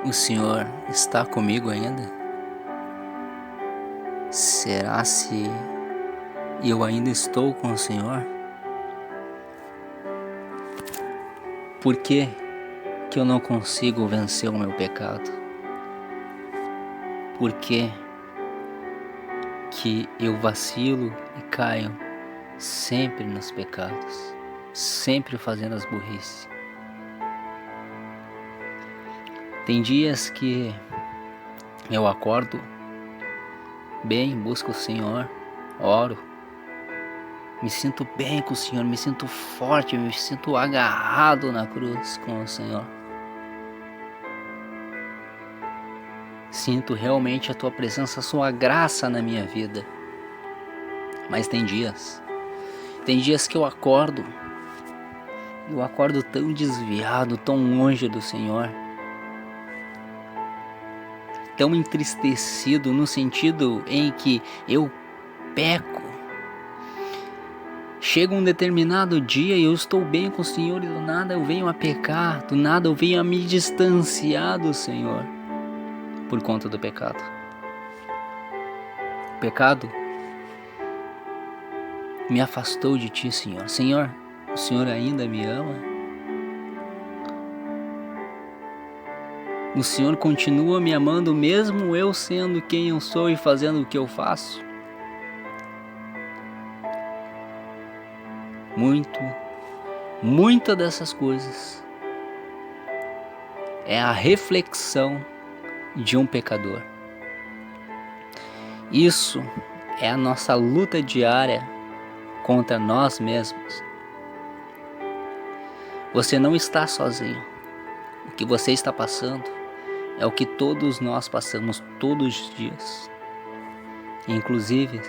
O Senhor está comigo ainda? Será se eu ainda estou com o Senhor? Por que eu não consigo vencer o meu pecado? Por que eu vacilo e caio sempre nos pecados, sempre fazendo as burrices? Tem dias que eu acordo bem, busco o Senhor, oro, me sinto bem com o Senhor, me sinto forte, me sinto agarrado na cruz com o Senhor. Sinto realmente a Tua presença, a Sua graça na minha vida. Mas tem dias que eu acordo tão desviado, tão longe do Senhor, tão entristecido no sentido em que eu peco. Chega um determinado dia e eu estou bem com o Senhor e do nada eu venho a pecar, do nada eu venho a me distanciar do Senhor por conta do pecado. O pecado me afastou de Ti, Senhor. Senhor, o Senhor ainda me ama? O Senhor continua me amando mesmo eu sendo quem eu sou e fazendo o que eu faço? Muita dessas coisas é a reflexão de um pecador. Isso é a nossa luta diária contra nós mesmos. Você não está sozinho. O que você está passando é o que todos nós passamos todos os dias. Inclusive,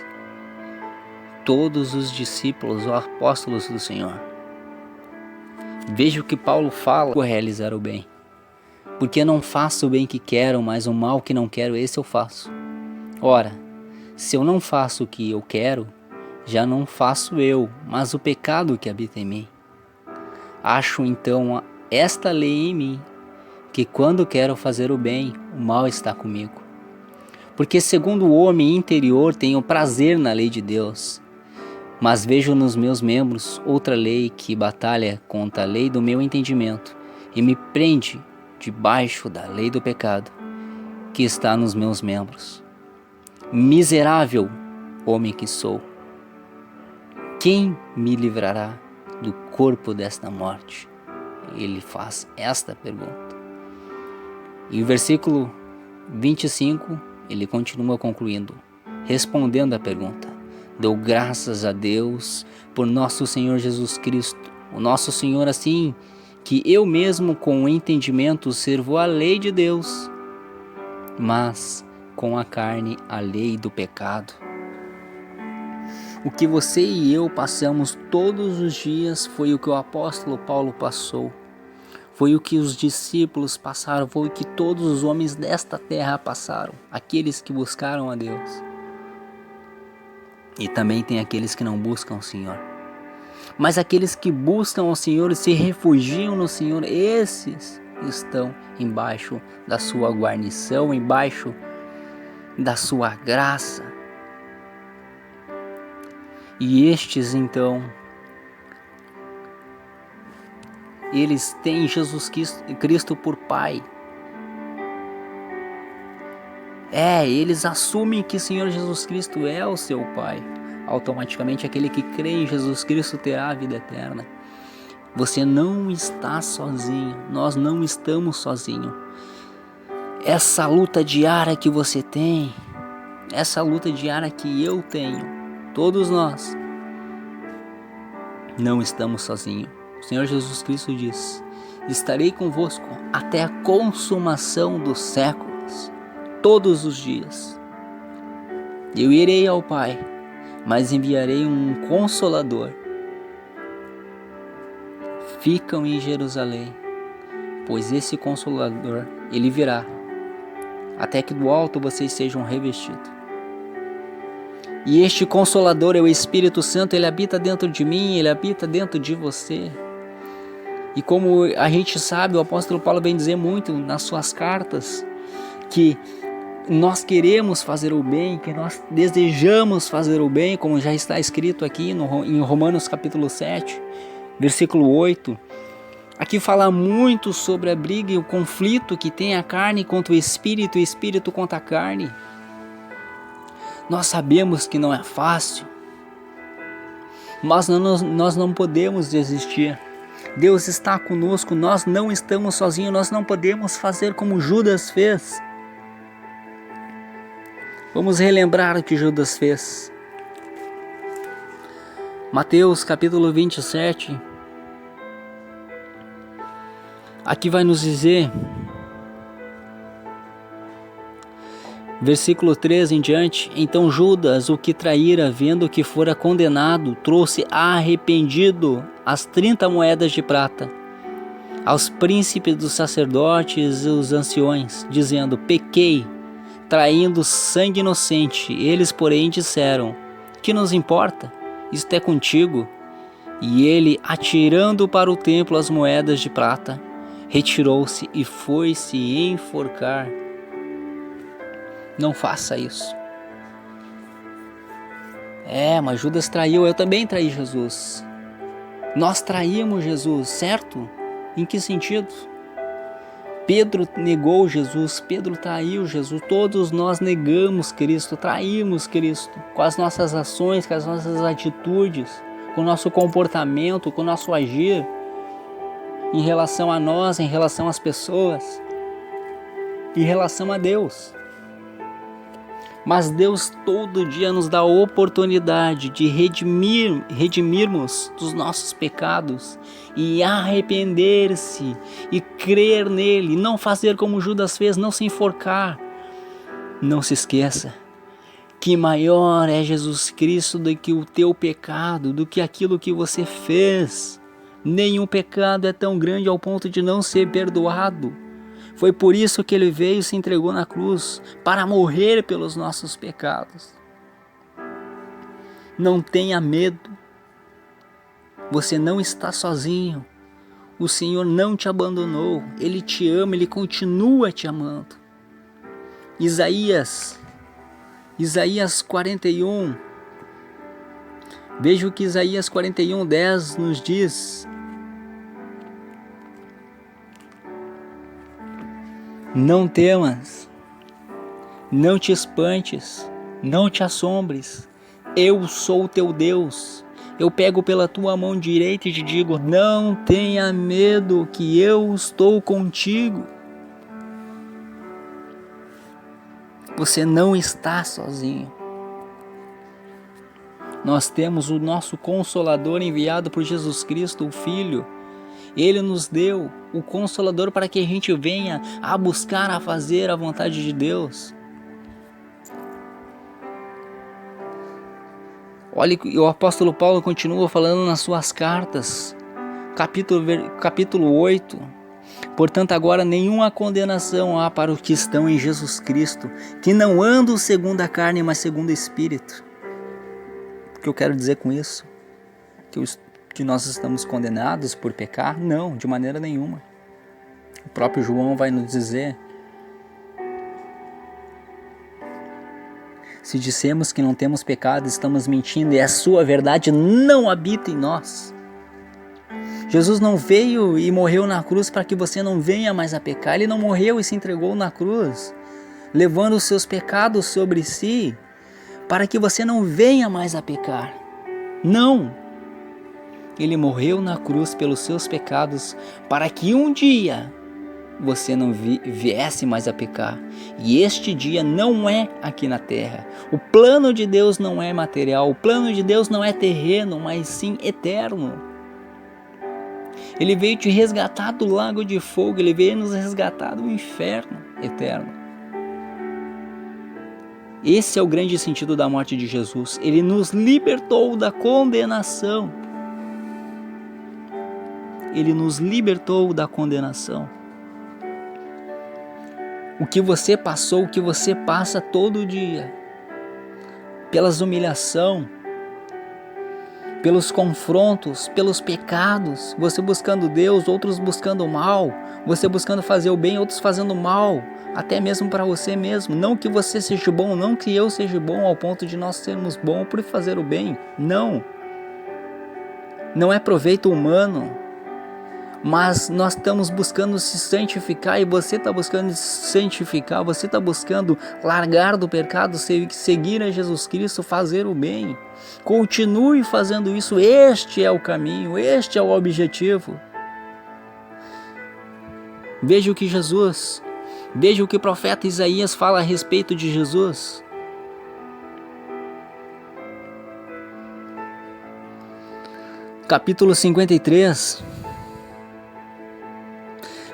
todos os discípulos ou apóstolos do Senhor. Veja o que Paulo fala: por realizar o bem. Porque não faço o bem que quero, mas o mal que não quero, esse eu faço. Ora, se eu não faço o que eu quero, já não faço eu, mas o pecado que habita em mim. Acho então esta lei em mim, que quando quero fazer o bem, o mal está comigo. Porque segundo o homem interior tenho prazer na lei de Deus, mas vejo nos meus membros outra lei que batalha contra a lei do meu entendimento e me prende debaixo da lei do pecado que está nos meus membros. Miserável homem que sou, quem me livrará do corpo desta morte? Ele faz esta pergunta. E o versículo 25, ele continua concluindo, respondendo à pergunta: dou graças a Deus por nosso Senhor Jesus Cristo, o nosso Senhor, assim que eu mesmo com o entendimento servo a lei de Deus, mas com a carne a lei do pecado. O que você e eu passamos todos os dias foi o que o apóstolo Paulo passou, foi o que os discípulos passaram, foi o que todos os homens desta terra passaram, aqueles que buscaram a Deus. E também tem aqueles que não buscam o Senhor. Mas aqueles que buscam o Senhor e se refugiam no Senhor, esses estão embaixo da sua guarnição, embaixo da sua graça. E estes então, eles têm Jesus Cristo por Pai. Eles assumem que o Senhor Jesus Cristo é o seu Pai. Automaticamente aquele que crê em Jesus Cristo terá a vida eterna. Você não está sozinho, nós não estamos sozinhos. Essa luta diária que você tem, essa luta diária que eu tenho, todos nós não estamos sozinhos. O Senhor Jesus Cristo diz: estarei convosco até a consumação dos séculos, todos os dias. Eu irei ao Pai, mas enviarei um Consolador. Ficam em Jerusalém, pois esse Consolador, ele virá, até que do alto vocês sejam revestidos. E este Consolador é o Espírito Santo, ele habita dentro de mim, ele habita dentro de você. E como a gente sabe, o apóstolo Paulo vem dizer muito nas suas cartas, que nós queremos fazer o bem, que nós desejamos fazer o bem, como já está escrito aqui em Romanos capítulo 7, versículo 8. Aqui fala muito sobre a briga e o conflito que tem a carne contra o espírito e o espírito contra a carne. Nós sabemos que não é fácil, mas nós não podemos desistir. Deus está conosco, nós não estamos sozinhos, nós não podemos fazer como Judas fez. Vamos relembrar o que Judas fez. Mateus capítulo 27. Aqui vai nos dizer, versículo 13 em diante: então Judas, o que traíra, vendo que fora condenado, trouxe arrependido as 30 moedas de prata aos príncipes dos sacerdotes e os anciões, dizendo: pequei, traindo sangue inocente. Eles, porém, disseram: que nos importa? Isto é contigo. E ele, atirando para o templo as moedas de prata, retirou-se e foi-se enforcar. Não faça isso. Mas Judas traiu, eu também traí Jesus. Nós traímos Jesus, certo? Em que sentido? Pedro negou Jesus, Pedro traiu Jesus, todos nós negamos Cristo, traímos Cristo, com as nossas ações, com as nossas atitudes, com o nosso comportamento, com o nosso agir, em relação a nós, em relação às pessoas, em relação a Deus. Mas Deus todo dia nos dá a oportunidade de redimirmos dos nossos pecados e arrepender-se e crer nele, não fazer como Judas fez, não se enforcar. Não se esqueça que maior é Jesus Cristo do que o teu pecado, do que aquilo que você fez. Nenhum pecado é tão grande ao ponto de não ser perdoado. Foi por isso que ele veio e se entregou na cruz, para morrer pelos nossos pecados. Não tenha medo. Você não está sozinho. O Senhor não te abandonou. Ele te ama, Ele continua te amando. Isaías 41. Veja o que Isaías 41:10 nos diz. Não temas, não te espantes, não te assombres. Eu sou o teu Deus. Eu pego pela tua mão direita e te digo: não tenha medo, que eu estou contigo. Você não está sozinho. Nós temos o nosso Consolador enviado por Jesus Cristo, o Filho. Ele nos deu o Consolador para que a gente venha a buscar, a fazer a vontade de Deus. Olha, o apóstolo Paulo continua falando nas suas cartas, capítulo 8. Portanto, agora nenhuma condenação há para os que estão em Jesus Cristo, que não andam segundo a carne, mas segundo o Espírito. O que eu quero dizer com isso? Que nós estamos condenados por pecar? Não, de maneira nenhuma. O próprio João vai nos dizer: se dissemos que não temos pecado, estamos mentindo e a sua verdade não habita em nós. Jesus não veio e morreu na cruz para que você não venha mais a pecar. Ele não morreu e se entregou na cruz, levando os seus pecados sobre si, para que você não venha mais a pecar. Não! Ele morreu na cruz pelos seus pecados, para que um dia você não viesse mais a pecar. E este dia não é aqui na terra. O plano de Deus não é material, o plano de Deus não é terreno, mas sim eterno. Ele veio te resgatar do lago de fogo, Ele veio nos resgatar do inferno eterno. Esse é o grande sentido da morte de Jesus. Ele nos libertou da condenação. Ele nos libertou da condenação. O que você passou, o que você passa todo dia, pelas humilhação, pelos confrontos, pelos pecados, você buscando Deus, outros buscando o mal, você buscando fazer o bem, outros fazendo o mal, até mesmo para você mesmo. Não que você seja bom, não que eu seja bom ao ponto de nós sermos bons por fazer o bem, não. Não é proveito humano, mas nós estamos buscando se santificar e você está buscando se santificar, você está buscando largar do pecado, seguir a Jesus Cristo, fazer o bem. Continue fazendo isso, este é o caminho, este é o objetivo. Veja o que o profeta Isaías fala a respeito de Jesus. Capítulo 53.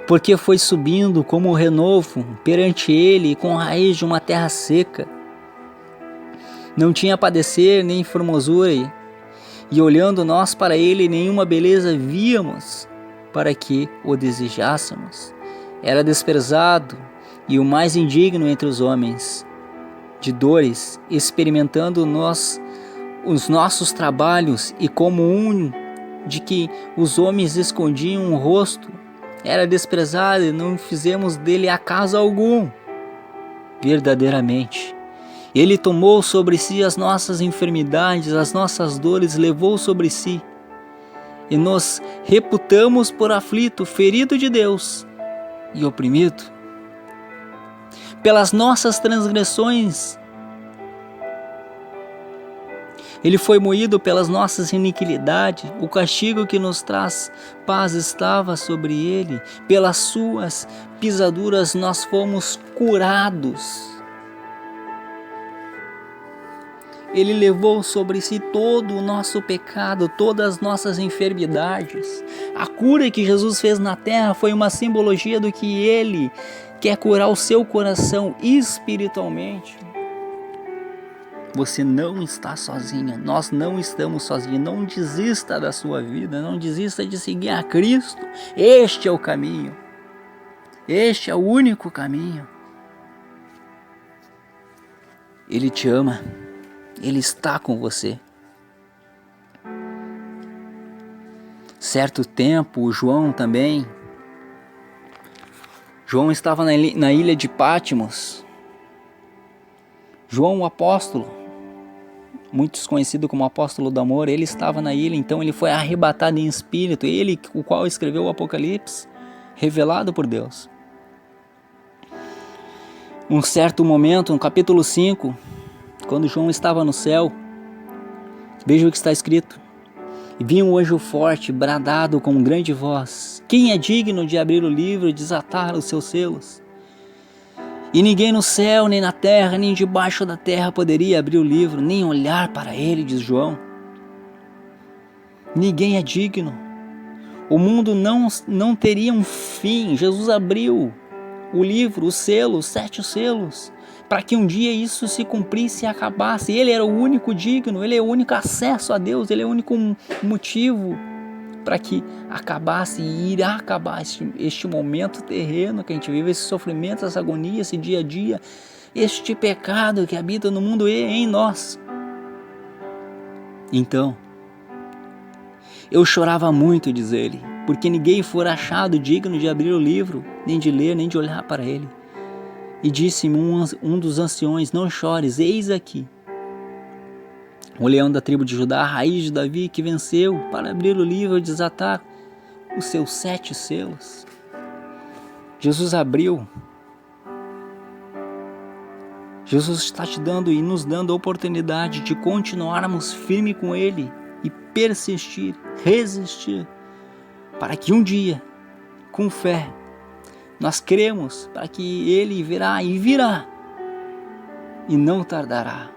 Porque foi subindo como o renovo perante ele com raiz de uma terra seca. Não tinha padecer nem formosura, e olhando nós para ele, nenhuma beleza víamos para que o desejássemos. Era desprezado e o mais indigno entre os homens, de dores, experimentando os nossos trabalhos, e como um de que os homens escondiam o rosto, era desprezado e não fizemos dele acaso algum. Verdadeiramente, ele tomou sobre si as nossas enfermidades, as nossas dores levou sobre si, e nos reputamos por aflito, ferido de Deus e oprimido. Pelas nossas transgressões ele foi moído, pelas nossas iniquidades, o castigo que nos traz paz estava sobre ele, pelas suas pisaduras nós fomos curados. Ele levou sobre si todo o nosso pecado, todas as nossas enfermidades. A cura que Jesus fez na terra foi uma simbologia do que ele quer curar o seu coração espiritualmente. Você não está sozinho, nós não estamos sozinhos. Não desista da sua vida, não desista de seguir a Cristo. Este é o caminho, este é o único caminho. Ele te ama, Ele está com você. Certo tempo, o João também. João estava na ilha de Patmos. João, o apóstolo, muitos conhecido como apóstolo do amor, ele estava na ilha, então ele foi arrebatado em espírito, ele, o qual escreveu o Apocalipse, revelado por Deus. Um certo momento, no capítulo 5, quando João estava no céu, veja o que está escrito: e vi um anjo forte, bradado com grande voz: quem é digno de abrir o livro e desatar os seus selos? E ninguém no céu, nem na terra, nem debaixo da terra poderia abrir o livro, nem olhar para ele, diz João. Ninguém é digno. O mundo não teria um fim. Jesus abriu o livro, o selo, os 7 selos, para que um dia isso se cumprisse e acabasse. Ele era o único digno, ele é o único acesso a Deus, ele é o único motivo para que acabasse e irá acabar este momento terreno que a gente vive, esse sofrimento, essa agonia, esse dia a dia, este pecado que habita no mundo e em nós. Então, eu chorava muito, diz ele, porque ninguém fora achado digno de abrir o livro, nem de ler, nem de olhar para ele. E disse-me um dos anciões: não chores, eis aqui o leão da tribo de Judá, a raiz de Davi, que venceu para abrir o livro e desatar os seus 7 selos. Jesus abriu. Jesus está te dando e nos dando a oportunidade de continuarmos firme com Ele e persistir, resistir, para que um dia, com fé, nós cremos para que Ele virá e virá e não tardará.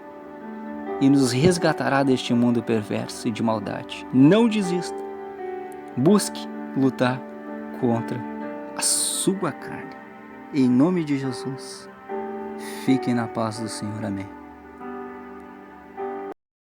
E nos resgatará deste mundo perverso e de maldade. Não desista. Busque lutar contra a sua carne. Em nome de Jesus, fiquem na paz do Senhor. Amém.